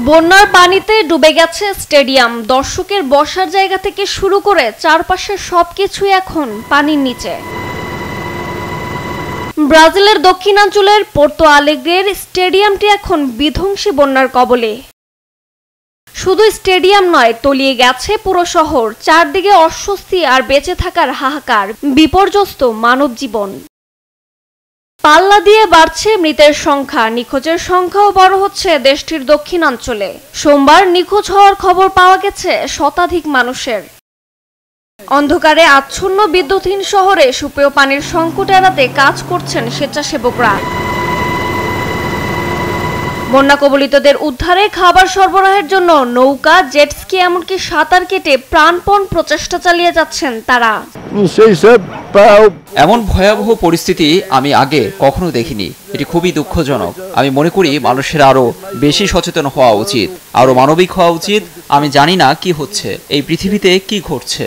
বন্যার পানিতে ডুবে গেছে স্টেডিয়াম। দর্শকের বসার জায়গা থেকে শুরু করে চারপাশের সবকিছুই এখন পানির নিচে। ব্রাজিলের দক্ষিণাঞ্চলের পোর্তো আলেগ্রের স্টেডিয়ামটি এখন বিধ্বংসী বন্যার কবলে। শুধু স্টেডিয়াম নয়, তলিয়ে গেছে পুরো শহর। চারদিকে অস্বস্তি আর বেঁচে থাকার হাহাকার, বিপর্যস্ত মানব জীবন। পাল্লা দিয়ে বাড়ছে মৃতের সংখ্যা, নিখোঁজের সংখ্যাও বড় হচ্ছে দেশটির দক্ষিণাঞ্চলে। সোমবার নিখোঁজ হওয়ার খবর পাওয়া গেছে শতাধিক মানুষের। অন্ধকারে আচ্ছন্ন বিদ্যুৎহীন শহরে সুপেয় পানির সংকট এড়াতে কাজ করছেন স্বেচ্ছাসেবকরা। বন্যা কবলিতদের উদ্ধারে খাবার সরবরাহের জন্য নৌকা, জেটস্কি এমনকি সাঁতার কেটে প্রাণপণ প্রচেষ্টা চালিয়ে যাচ্ছেন তারা। এমন ভয়াবহ পরিস্থিতি আমি আগে কখনো দেখিনি। এটি খুবই দুঃখজনক। আমি মনে করি মানুষের আরো বেশি সচেতন হওয়া উচিত, আরো মানবিক হওয়া উচিত। আমি জানি না কি হচ্ছে, এই পৃথিবীতে কি ঘটছে।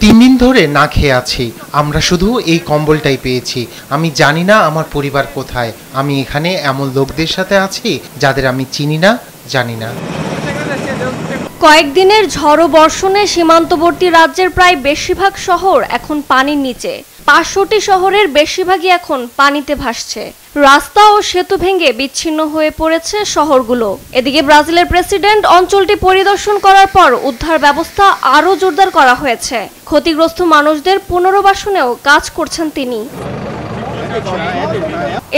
3 দিন ধরে না খেয়ে আছি। আমরা শুধু এই কম্বলটাই পেয়েছি। আমি জানি না আমার পরিবার কোথায়। আমি এখানে এমন লোকদের সাথে আছি যাদের আমি চিনি না, জানি না। কয়েকদিনের ঝড়ো বর্ষণে সীমান্তবর্তী রাজ্যের প্রায় বেশিরভাগ শহর এখন পানির নিচে। 500টি শহরের বেশিরভাগই এখন পানিতে ভাসছে। রাস্তা ও সেতু ভেঙে বিচ্ছিন্ন হয়ে পড়েছে শহরগুলো। এদিকে ব্রাজিলের প্রেসিডেন্ট অঞ্চলটি পরিদর্শন করার পর উদ্ধার ব্যবস্থা আরও জোরদার করা হয়েছে। ক্ষতিগ্রস্ত মানুষদের পুনর্বাসনেও কাজ করছেন তিনি।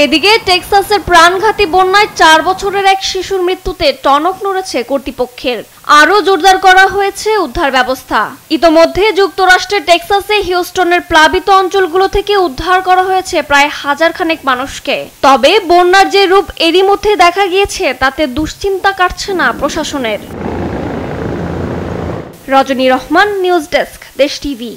এদিকে টেক্সাসের প্রাণঘাতী বন্যায় 4 বছরের এক শিশুর মৃত্যুতে টনক নড়েছে কর্তৃপক্ষের। আরও জোরদার করা হয়েছে উদ্ধার ব্যবস্থা। ইতোমধ্যে যুক্তরাষ্ট্রের টেক্সাসে হিউস্টনের প্লাবিত অঞ্চলগুলো থেকে উদ্ধার করা হয়েছে প্রায় 1000 খানেক মানুষকে। তবে বন্যার যে রূপ এরই মধ্যে দেখা গিয়েছে, তাতে দুশ্চিন্তা কাটছে না প্রশাসনের। রজনী রহমান, নিউজ ডেস্ক, দেশ টিভি।